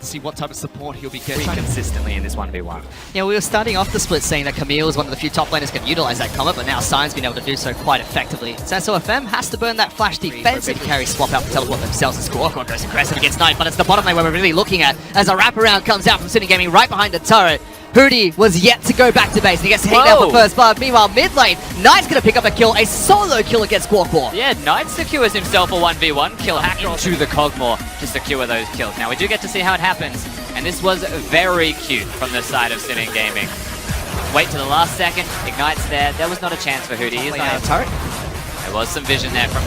see what type of support he'll be getting. Consistently in this 1v1. Yeah, we were starting off the split saying that Camille is one of the few top laners can utilize that comet, but now Sign's been able to do so quite effectively. So Sofm has to burn that flash defensive carry, swap out to teleport themselves and score. Goes aggressive against Knight, but it's the bottom lane where we're really looking at as a wraparound comes out from City Gaming right behind the turret. Hootie was yet to go back to base, and he gets to hang down for first blood. Meanwhile, mid lane, Knight's going to pick up a kill, a solo kill against Squawk. Yeah, Knight secures himself a 1v1 kill, hacker into the Cogmore to secure those kills. Now we do get to see how it happens, and this was very cute from the side of SNG Gaming. Wait to the last second, Ignite's there. There was not a chance for Hootie. He's not turret. There was some vision there from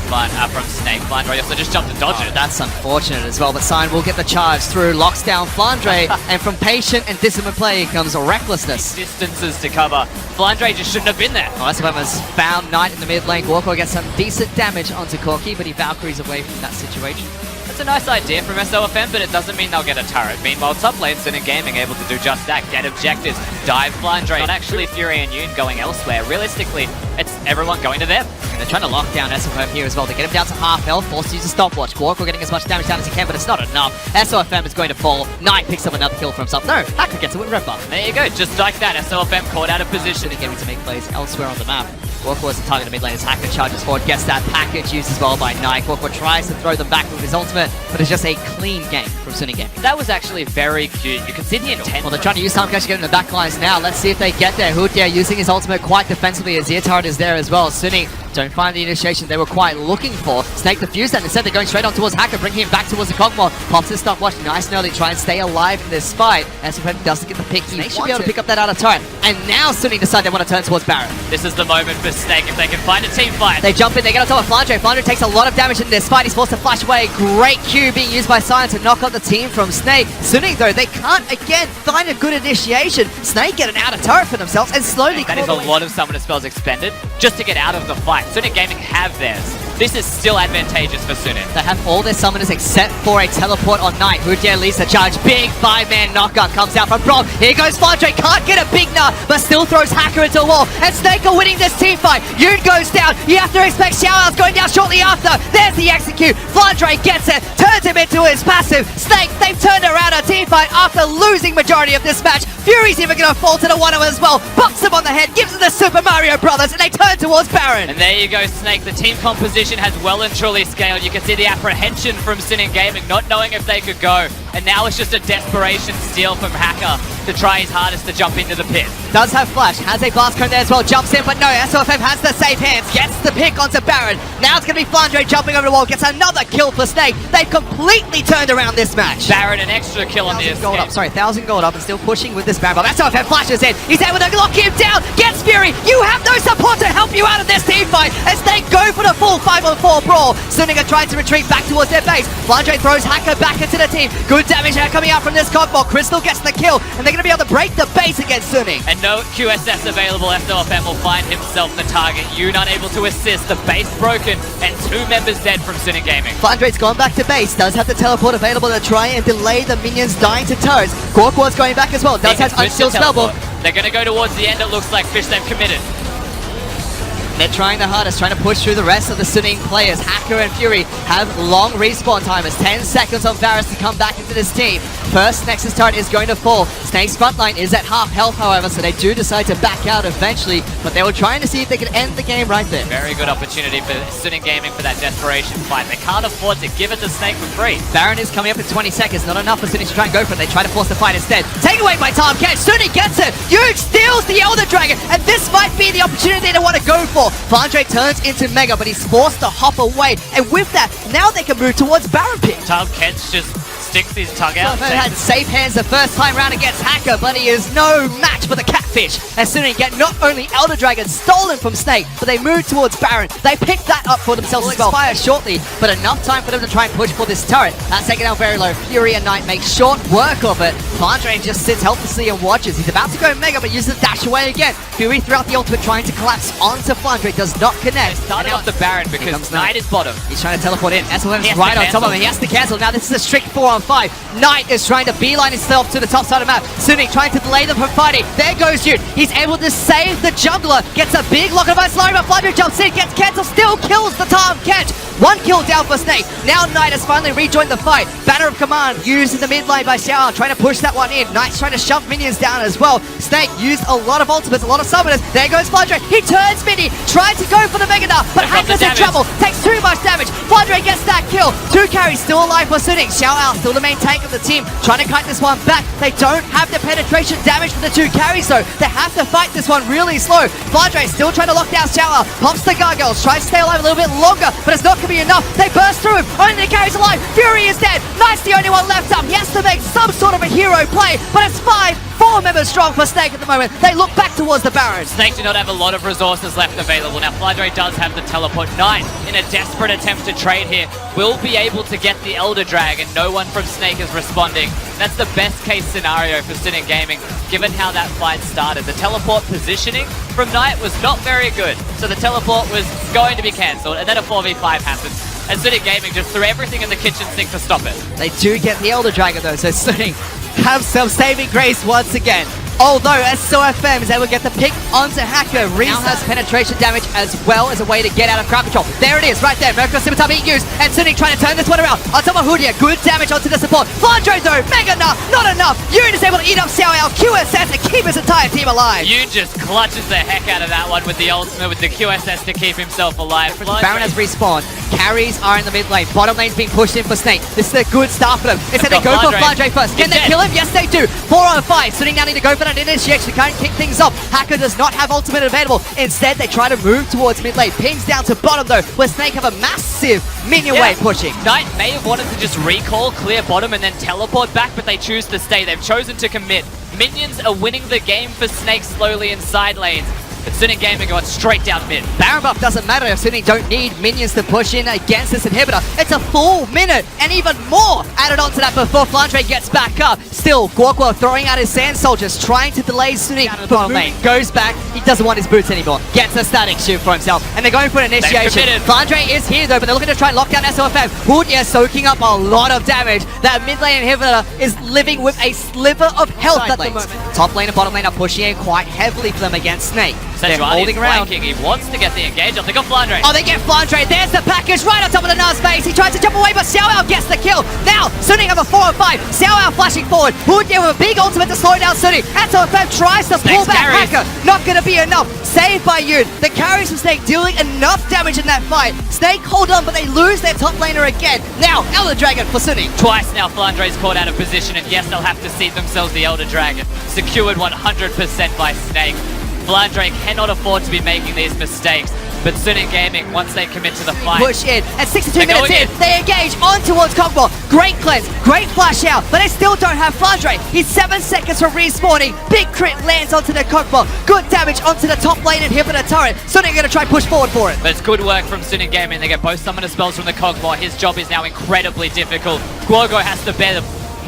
Snake. Flandre also just jumped and dodged it. That's unfortunate as well, but Sign will get the charge through, locks down Flandre, and from patient and disciplined play comes recklessness. Distances to cover. Flandre just shouldn't have been there. SFM has found Knight in the mid lane. Gorko gets some decent damage onto Corki, but he Valkyries away from that situation. That's a nice idea from Sofm, but it doesn't mean they'll get a turret. Meanwhile, top lane SNG Gaming able to do just that. Get objectives, dive Flandre. Not actually Fury and Yoon going elsewhere. Realistically, it's everyone going to them. They're trying to lock down SFM here as well. They get him down to half health, forced to use a stopwatch. Gorko getting as much damage down as he can, but it's not enough. SFM is going to fall. Knight picks up another kill for himself. No, Hacker gets it with Red Buff. There you go, just like that. Sofm caught out of position. Getting to make plays elsewhere on the map. Gorko is the target of mid lane as Hacker charges forward, gets that package used as well by Knight. Gorko tries to throw them back with his ultimate, but it's just a clean game from SNG Gaming. That was actually very cute. You can see the intent. Well, they're trying to use time catch to get in the back lines now. Let's see if they get there. Hootia using his ultimate quite defensively as Ear Turret is there as well. SNG don't find the initiation they were quite looking for. Snake defused that. Instead, they're going straight on towards Hacker, bringing him back towards the Cogmore. Pops his stopwatch nice and early, try and stay alive in this fight. SFM doesn't get the pick. He should be able to pick up that outer turret. And now SNG decide they want to turn towards Baron. This is the moment for Snake if they can find a team fight. They jump in, they get on top of Flandre. Flandre takes a lot of damage in this fight. He's forced to flash away. Great Q being used by Silence to knock out the team from Snake. SNG, though, they can't again find a good initiation. Snake get an outer turret for themselves and slowly... That is a lot of summoner spells expended just to get out of the fight. SNG Gaming have theirs. This is still advantageous for SNG. They have all their summoners except for a teleport on Knight. Hootia leads the charge. Big 5-man knockup comes out from Brom. Here goes Flandre. Can't get a big nut, but still throws Hacker into a wall. And Snake are winning this team fight. Yoon goes down. You have to expect Xiao's going down shortly after. There's the execute. Flandre gets it. Turns him into his passive. Snake, they've turned around a team fight after losing majority of this match. Fury's even going to fall to the 1-0 as well. Bumps him on the head. Gives him the Super Mario Brothers. And they turn towards Baron. And there you go, Snake. The team composition has well and truly scaled. You can see the apprehension from SNG Gaming, not knowing if they could go. And now it's just a desperation steal from Hacker to try his hardest to jump into the pit. Does have flash, has a blast cone there as well, jumps in, but no, Sofm has the safe hands, gets the pick onto Baron. Now it's going to be Flandre jumping over the wall, gets another kill for Snake. They've completely turned around this match. Baron, an extra kill on this. 1,000 gold up and still pushing with this Baron. But Sofm flashes in, he's able to lock him down, gets Fury. You have no support to help you out of this team fight as they go for the full 5-on-4 brawl. SNG are trying to retreat back towards their base. Flandre throws Hacker back into the team. Good damage coming out from this Cogmore. Crystal gets the kill, and they're going to be able to break the base against SNG. And no QSS available. Sofm will find himself the target. Yoon unable to assist. The base broken, and 2 members dead from SNG Gaming. Flandre's gone back to base. Does have the teleport available to try and delay the minions dying to turrets. Gorko's going back as well. Does have unsealed spellbook. They're going to go towards the end. It looks like Fish they've committed. They're trying their hardest, trying to push through the rest of the SNG players. Hacker and Fury have long respawn timers. 10 seconds on Varus to come back into this team. First Nexus turret is going to fall. Snake's frontline is at half health, however, so they do decide to back out eventually, but they were trying to see if they could end the game right there. Very good opportunity for SNG Gaming for that desperation fight. They can't afford to give it to Snake for free. Baron is coming up in 20 seconds. Not enough for SNG to try and go for it. They try to force the fight instead. Take away by Tom Catch. SNG gets it. Yoon steals the Elder Dragon, and this might be the opportunity they want to go for. Flandre turns into Mega, but he's forced to hop away. And with that, now they can move towards Baron Pit. Tom Kent's just sticks his tongue out. Sofm had safe hands the first time round against Hacker, but he is no match for the Catfish. As soon as they get not only Elder Dragon stolen from Snake, but they move towards Baron. They pick that up for themselves as well. Expire shortly, but enough time for them to try and push for this turret. That's taken out very low. Fury and Knight make short work of it. Flandre just sits helplessly and watches. He's about to go Mega, but uses the dash away again. Fury throughout the ultimate trying to collapse onto Flandre. Does not connect. Starting off the Baron because Knight is bottom. He's trying to teleport in. SLM's right on top of him. He has to cancel. Now this is a strict 4-on-5. Knight is trying to beeline himself to the top side of the map. SNG trying to delay them from fighting. There goes Yoon. He's able to save the jungler. Gets a big lock of ice line, but Flandre jumps in, gets cancelled, still kills the Tom Catch. 1 kill down for Snake. Now Knight has finally rejoined the fight. Banner of Command used in the mid lane by Xiao, trying to push that one in. Knight's trying to shove minions down as well. Snake used a lot of ultimates, a lot of summoners. There goes Flandre. He turns mini, trying to go for the Mega Knight, but Hacker's in trouble. Takes too much damage. Flandre gets that kill. 2 carries still alive for Suning. Xiao out, still the main tank of the team, trying to kite this one back. They don't have the penetration damage for the 2 carries though. They have to fight this one really slow. Flandre still trying to lock down Xiao. Pops the gargoyles, tries to stay alive a little bit longer, but it's not going to be enough. They burst through him. Only the carries alive. Fury is dead. Knight's the only one left up. He has to make some sort of a hero play, but it's 4 members strong for Snake at the moment. They look back towards the Baron. Snake do not have a lot of resources left available. Now Flandre does have the teleport. Knight, in a desperate attempt to trade here, will be able to get the Elder Dragon. No one from Snake is responding. That's the best case scenario for Sin Gaming, given how that fight started. The teleport positioning from Knight was not very good, so the teleport was going to be cancelled, and then a 4v5 happened. And Suning Gaming just threw everything in the kitchen sink to stop it. They do get the Elder Dragon though, so Suning have some saving grace once again. Although Sofm is able to get the pick onto Hacker, Reese has penetration damage as well as a way to get out of crowd control. There it is, right there. Mercury Scimitar being used, and Suning trying to turn this one around. On top of Hoodia, good damage onto the support. Flandre though, Mega not enough. Yoon is able to eat up Xiao Yao, QSS and keep his entire team alive. Yoon just clutches the heck out of that one with the ultimate, with the QSS to keep himself alive. Baron has respawned. Carries are in the mid lane. Bottom lane's being pushed in for Snake. This is a good start for them. They said they go for Flandre first. Can they kill him? Yes, they do. 4 on 5. Suning now need to go for that initiation to kind of kick things off. Hacker does not have ultimate available. Instead, they try to move towards mid lane. Pings down to bottom though, where Snake have a massive minion wave pushing. Knight may have wanted to just recall, clear bottom, and then teleport back, but they choose to stay. They've chosen to commit. Minions are winning the game for Snake slowly in side lanes. But Suning Gaming going straight down mid. Baron buff doesn't matter if Suning don't need minions to push in against this inhibitor. It's a full minute and even more added onto that before Flandre gets back up. Still, Guokwo throwing out his sand soldiers, trying to delay Suning from bottom lane. Goes back, he doesn't want his boots anymore. Gets a static shoot for himself, and they're going for an initiation. Flandre is here though, but they're looking to try and lock down Sofm. Hoodia soaking up a lot of damage. That mid lane inhibitor is living with a sliver of health at the moment. Top lane and bottom lane are pushing in quite heavily for them against Snake. They're holding around. He wants to get the engage. I'll think of Flandre. Oh, they get Flandre. There's the package right on top of the Nas face. He tries to jump away, but Xiao Yao gets the kill. Now, Suning have a 4 on 5. Xiao Yao flashing forward. Hoodia with a big ultimate to slow down Suning. Sofm tries to pull back Hacker. Not going to be enough. Saved by Yoon. The carries from Snake dealing enough damage in that fight. Snake hold on, but they lose their top laner again. Now, Elder Dragon for Suning. Twice now Flandre's caught out of position, and yes, they'll have to seat themselves the Elder Dragon. Secured 100% by Snake. Flandre cannot afford to be making these mistakes, but Suning Gaming, once they commit to the fight, push in. At 62 minutes in, they engage on towards Kog'Maw. Great cleanse, great flash out, but they still don't have Flandre. He's 7 seconds from respawning. Big crit lands onto the Kog'Maw. Good damage onto the top lane inhibitor turret. Suning going to try push forward for it. But it's good work from Suning Gaming. They get both summoner spells from the Kog'Maw. His job is now incredibly difficult. Guogo has to bear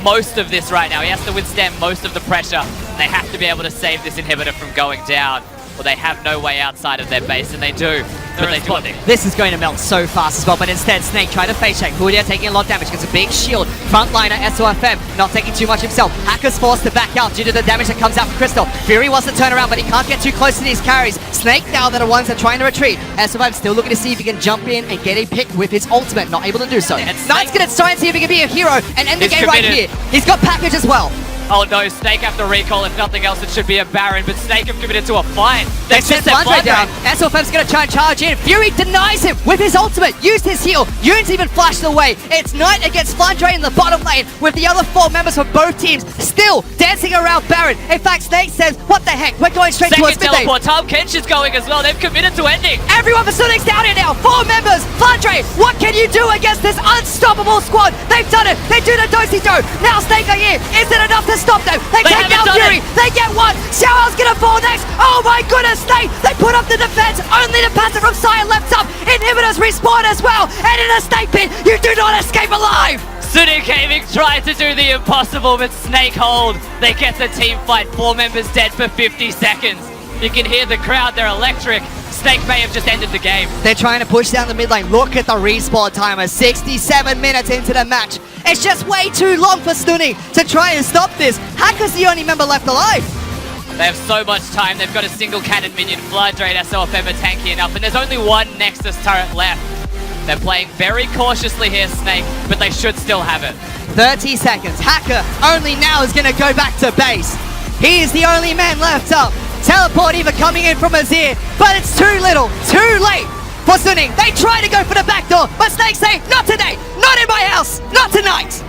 most of this right now. He has to withstand most of the pressure. They have to be able to save this inhibitor from going down, or they have no way outside of their base, and they do. But they do. This is going to melt so fast as well, but instead Snake trying to face check. Hoodia taking a lot of damage, gets a big shield. Frontliner Sofm not taking too much himself. Hacker's forced to back out due to the damage that comes out from Crystal. Fury wants to turn around, but he can't get too close to these carries. Snake now they're the ones that are trying to retreat. Sofm still looking to see if he can jump in and get a pick with his ultimate, not able to do so. Knight's going to try and see if he can be a hero and end the game right here. He's got package as well. Oh no, Snake have to recall. If nothing else, it should be a Baron, but Snake have committed to a fight. They sent Flandre down. Sofm's going to try and charge in. Fury denies him with his ultimate. Used his heal. Yoon's even flashed away. It's Knight against Flandre in the bottom lane with the other 4 members from both teams still dancing around Baron. In fact, Snake says, what the heck? We're going straight towards mid lane. Second teleport. Tom Kench is going as well. They've committed to ending. Everyone for Suning's down here now. 4 members. Flandre, what can you do against this unstoppable squad? They've done it. They do the do-si-do. Now Snake are here. Is it enough to stop them? They take down Fury. They get 1. Xiao Yao's gonna fall next. Oh my goodness, Snake. They put up the defense. Only the passive from Sire left up. Inhibitors respawn as well. And in a Snake pit, you do not escape alive. Suning Gaming tried to do the impossible, but Snake hold. They get the team fight. 4 members dead for 50 seconds. You can hear the crowd. They're electric. Snake may have just ended the game. They're trying to push down the mid lane. Look at the respawn timer. 67 minutes into the match. It's just way too long for Suning to try and stop this. Hacker's the only member left alive. They have so much time. They've got a single cannon minion. Flandre and Sofm are tanky enough, and there's only 1 Nexus turret left. They're playing very cautiously here, Snake, but they should still have it. 30 seconds. Hacker only now is going to go back to base. He is the only man left up. Teleport even coming in from Azir, but it's too little, too late for Suning. They try to go for the back door, but Snake say, not today, not in my house, not tonight.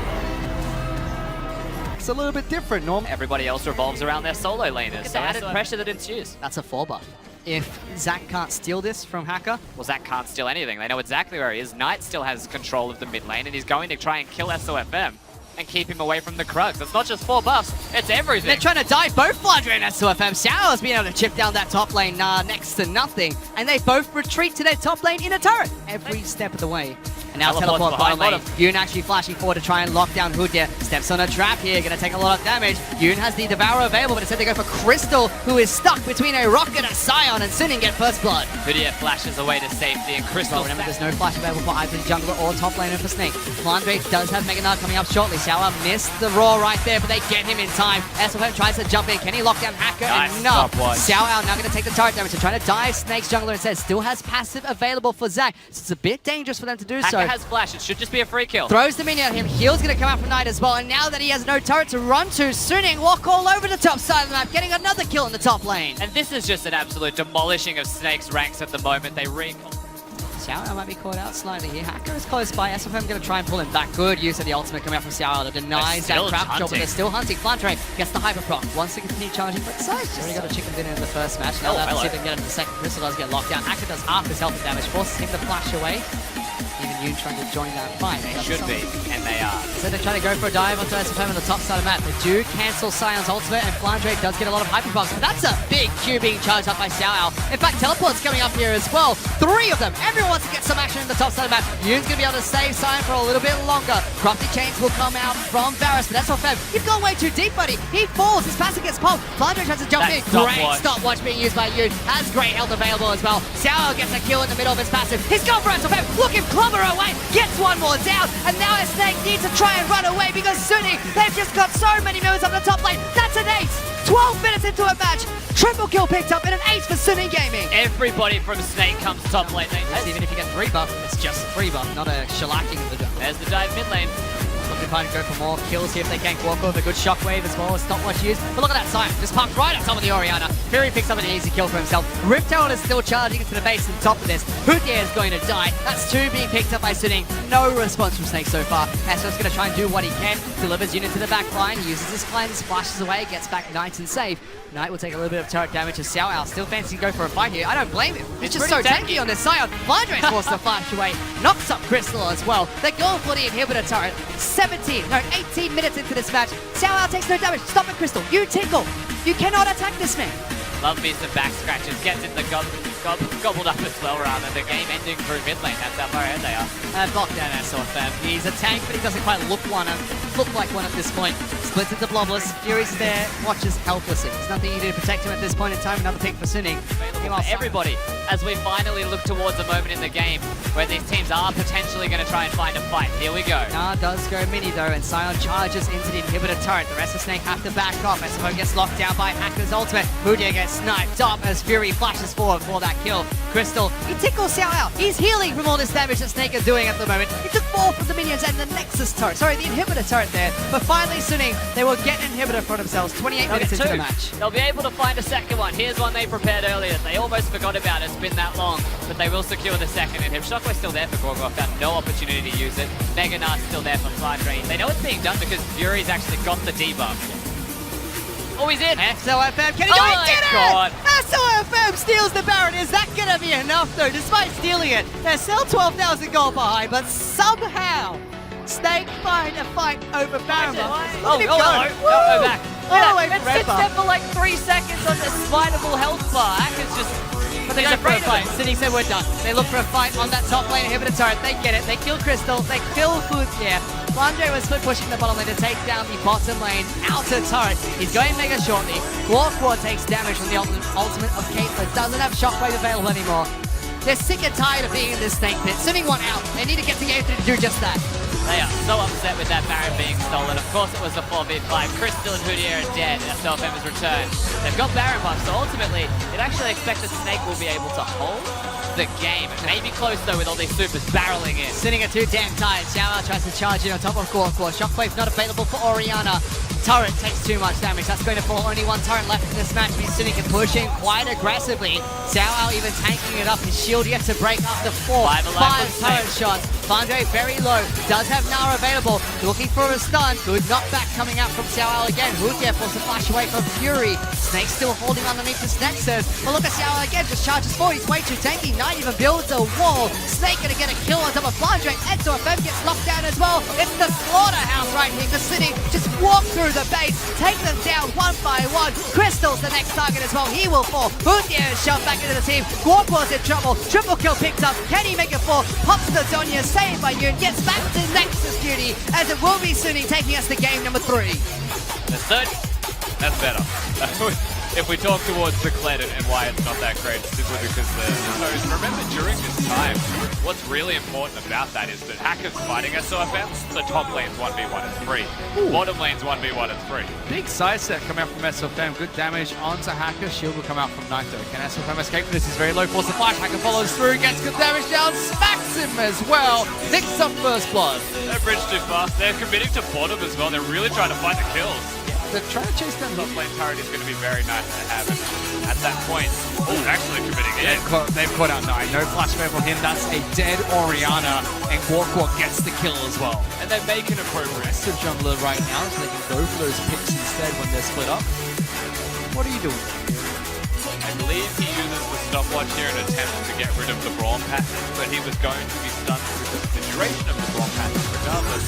It's a little bit different, Norm. Everybody else revolves around their solo laners, so added pressure that ensues. That's a 4 buff. If Zach can't steal this from Hacker, well, Zach can't steal anything. They know exactly where he is. Knight still has control of the mid lane, and he's going to try and kill Sofm and keep him away from the Krugs. It's not just 4 buffs, it's everything. they're trying to dive both Flandre and Sofm. Xiao's being able to chip down that top lane next to nothing, and they both retreat to their top lane in a turret every step of the way. And now teleport bottom lane. Yoon actually flashing forward to try and lock down Hoodia. Steps on a trap here, gonna take a lot of damage. Yoon has the Devourer available, but instead they go for Crystal, who is stuck between a Rock and a Scion, and Suning get first blood. Hoodia flashes away to safety, and Crystal... Well, remember, there's no flash available for either jungler or top laner for Snake. Flandre does have Mega Knight coming up shortly. Xiao missed the roar right there, but they get him in time. Sofm tries to jump in. Can he lock down Hacker? Nice Enough. stopwatch. Now going to take the turret damage. They're trying to dive Snake's jungler instead. Still has passive available for Zach. So it's a bit dangerous for them to do so. Hacker has flash. It should just be a free kill. Throws the minion at him. Heal's going to come out from Knight as well. And now that he has no turret to run to, Suning walk all over the top side of the map, getting another kill in the top lane. And this is just an absolute demolishing of Snake's ranks at the moment. They Xiao might be caught out slightly here. Hacker is close by. Sofm going to try and pull him back. Good use of the ultimate coming out from Xiao that denies that crap shot, but they're still hunting. Flandre gets the hyper proc. Wants to continue charging, but Side's already got a chicken dinner in the first match. Now they'll have to see if they can get him in the second. Crystal does get locked down. Hacker does half his health and damage, forces him to flash away. Even Yoon trying to join that fight. They should be, and they are. So they're trying to go for a dive onto Sofm on the top side of the map. They do cancel Sion's ultimate, and Flandre does get a lot of hyper procs, but that's a big Q being charged up by Xiao. In fact, teleport's coming up here as well. 3 of them. Everyone wants to get some action in the top side of the map. Yoon's going to be able to save Sion for a little bit longer. Crafty chains will come out from Varus, but Sofm, you've gone way too deep, buddy. He falls. His passive gets pulled. Flandre tries to jump in. Great stopwatch being used by Yoon. Has great health available as well. Xiao gets a kill in the middle of his passive. He's gone for Sofm. Look him clobber away. Gets one more down, and now Snake needs to try and run away because Suning, they've just got so many members on the top lane. That's an ace. 12 minutes into a match. Triple kill picked up and an ace for Suning Gaming. Everybody from Snake comes top lane. Even if you get 3 buff, it's just a 3 buff, not a shellacking of the jump. There's the dive mid lane. Looking to go for more kills here if they can walk over. Good shockwave as well as stopwatch used. But look at that Sion, just parked right on top of the Orianna. Fury picks up an easy kill for himself. Rift Herald is still charging into the base on top of this. Hoodia is going to die. That's 2 being picked up by Suning. No response from Snake so far. Esso's going to try and do what he can. Delivers unit to the back line. He uses his cleanse, flashes away, gets back Knight and save. Knight will take a little bit of turret damage as Xiao still fancy to go for a fight here. I don't blame him. It's just so tanky on this Sion. Flandre is forced to flash away. Knocks up Crystal as well. They're going for the inhibitor turret. 18 minutes into this match. Xiao takes no damage. Stop it, Crystal. You tickle. You cannot attack this man. Love me some back scratches. Gets in the gobbled up as well, rather. The game ending through mid lane. That's how far ahead they are. Blocked down Sofm. He's a tank, but he doesn't quite look like one at this point. Splits into Blobless. Fury's there, watches helplessly. There's nothing you do to protect him at this point in time. Another pick for Suning. Everybody, as we finally look towards a moment in the game where these teams are potentially going to try and find a fight. Here we go. Nah, does go mini though, and Sion charges into the inhibitor turret. The rest of Snake have to back off. Sofm gets locked down by Hacker's ultimate. Hoodia gets sniped up as Fury flashes forward for that kill. Crystal, he tickles Xiao out. He's healing from all this damage that Snake is doing at the moment. He took 4 from the minions and the Nexus turret. Sorry, the inhibitor turret there. But finally, Suning, they will get an inhibitor for themselves. 28 minutes into the match. They'll be able to find a second one. Here's one they prepared earlier. They almost forgot about it. It's been that long. But they will secure the second inhibitor. Shockwave's still there for Gorgor. Found no opportunity to use it. Mega Knight's still there for Flandre. They know it's being done because Fury's actually got the debuff. Oh, he's in! Sofm, can he do it? Did it! Sofm steals the Baron. Is that going to be enough, though? Despite stealing it, they're still 12,000 gold behind, but somehow Snake find a fight over Baron. Go back. It sits there for like 3 seconds on this spinable health bar. Hacker's just... But they go for a fight. Suning said we're done. They look for a fight on that top lane inhibitor turret. They get it. They kill Crystal. They kill Food here. Flandre was split pushing the bottom lane to take down the bottom lane outer turret. He's going mega shortly. Gorgor takes damage from the ultimate of Caitlyn. Doesn't have shockwave available anymore. They're sick and tired of being in this Snake pit. Suning one out. They need to get to game 3 to do just that. They are so upset with that Baron being stolen. Of course it was a 4v5. Crystal and Houdier are dead. Sofm has returned. They've got Baron buff, so ultimately, you'd actually expect that Snake will be able to hold the game. It may be close though with all these supers barreling in. Sitting at too damn tired. Xiao tries to charge in on top of Guoguo. Shockwave not available for Oriana. Turret takes too much damage. That's going to fall. Only one turret left in this match. He's sitting and pushing quite aggressively. Xiao even tanking it up. His shield yet to break after five turret shots. Fandre very low. Does have Nara available. Looking for a stun. Good knockback coming out from Xiao again. Houdier forced to flash away from Fury. Snake still holding underneath his nexus. But look at Xiao again. Just charges forward. He's way too tanky. Knight even builds a wall. Snake gonna get a kill on top of Fandre. And Sofm gets knocked down as well. It's the slaughterhouse right here. The city just walk through the base. Take them down one by one. Crystal's the next target as well. He will fall. Houdier is shoved back into the team. Guoguo's in trouble. Triple kill picked up. Can he make it fall? Pops the Zonya. Saved by Yun. Gets back to Nexus duty as it will be Suning taking us to game number 3. The third, that's better. If we talk towards the Kled and why it's not that great, simply because so remember during this time, what's really important about that is that Hacker's fighting SOFM, the top lane's 1v1 and 3. Bottom lane's 1v1 and 3. Big side set coming out from SFM. Good damage onto Hacker. Shield will come out from Knight though. Can SFM escape from this? He's very low. Force the flash. Hacker follows through. Gets good damage down. Smacks him as well. Nicks up first blood. They're bridged too fast. They're committing to bottom as well. They're really trying to find the kills. They're trying to chase down Top lane turret is going to be very nice to have at that point. Oh, actually committing in. They've caught out Knight. No flash favor for him. That's a dead Oriana. And Guoguo gets the kill as well. And they make an appropriate Aggressive jungler right now, so they can go for those picks instead when they're split up. What are you doing? I believe he uses the stopwatch here in an attempt to get rid of the Braum pattern, but he was going to be stunned because of the duration of the Braum pattern regardless.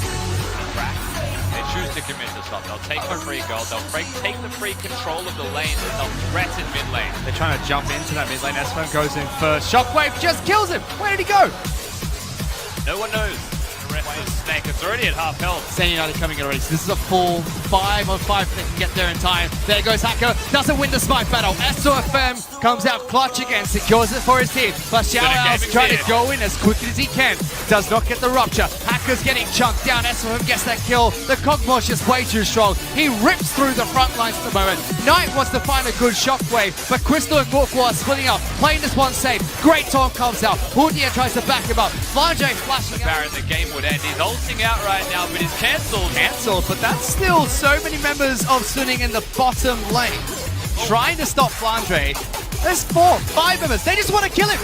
They choose to commit to stop. They'll take the free gold, they'll take the free control of the lane, and they'll threaten mid lane. They're trying to jump into that mid lane. SFM goes in first. Shockwave just kills him. Where did he go? No one knows. The rest is Snake. It's already at half health. San United coming in already. So this is a full 5-on-5 if they can get there in time. There goes Hacker. Doesn't win the smite battle. SOFM comes out clutch again. Secures it for his team. But Xiao's trying to go in as quickly as he can. Does not get the rupture. Hacker's getting chunked down. SOFM gets that kill. The Cogmore's just way too strong. He rips through the front lines at the moment. Knight wants to find a good shockwave. But Crystal and Guoguo are splitting up. Playing this one safe. Great taunt comes out. Houdier tries to back him up. Flange flashing out. Baron, the game would end. He's ulting out right now, but he's cancelled. But that's still so many members of Suning in the bottom lane trying to stop Flandre. There's 4-5 members. They just want to kill him.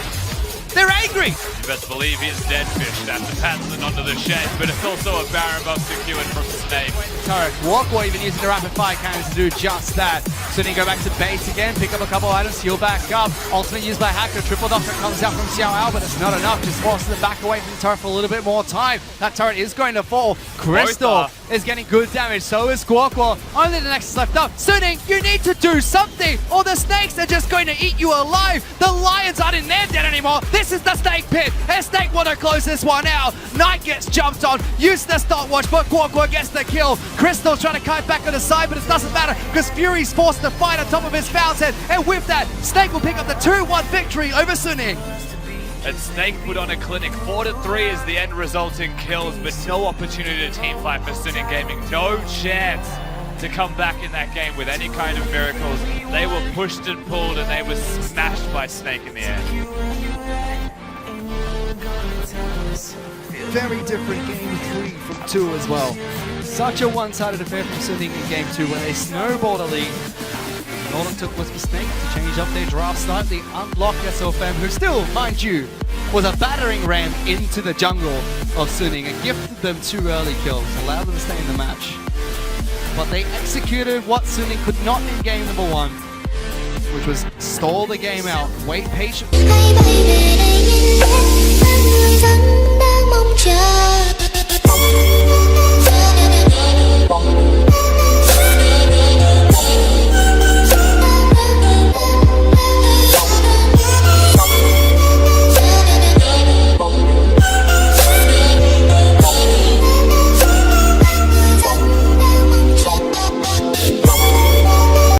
They're angry. You best believe he's dead fish after Patson onto the shed, but it's also a Baron buff secured from Snake. Turret, Guoguo even using the rapid fire cannon to do just that. Suning go back to base again, pick up a couple items, heal back up. Ultimate used by Hacker, triple knocker comes out from Xiao, but it's not enough. Just forces them back away from the turret for a little bit more time. That turret is going to fall. Crystal is getting good damage, so is Guoguo. Only the Nexus left up. Suning, you need to do something, or the snakes are just going to eat you alive. The lions aren't in their den anymore. This is the Snake pit, and Snake want to close this one out. Knight gets jumped on, uses the stopwatch, but Guoguo gets the kill. Crystal's trying to kite back on the side, but it doesn't matter because Fury's forced to fight on top of his fountain, and with that, Snake will pick up the 2-1 victory over Suning. And Snake put on a clinic. 4-3 is the end resulting kills, but no opportunity to team fight for Suning Gaming. No chance to come back in that game with any kind of miracles. They were pushed and pulled, and they were smashed by Snake in the air. Very different game 3 from 2 as well. Such a one-sided affair from Suning in game 2 where they snowballed a lead. And all it took was for Snake to change up their draft slightly, unlock SOFM, who still, mind you, was a battering ram into the jungle of Suning and gifted them 2 early kills, allowed them to stay in the match. But they executed what Suning could not in game number 1, which was stall the game out, wait patiently. Hãy subscribe cho kênh Ghiền Mì Gõ để không bỏ lỡ những video hấp dẫn.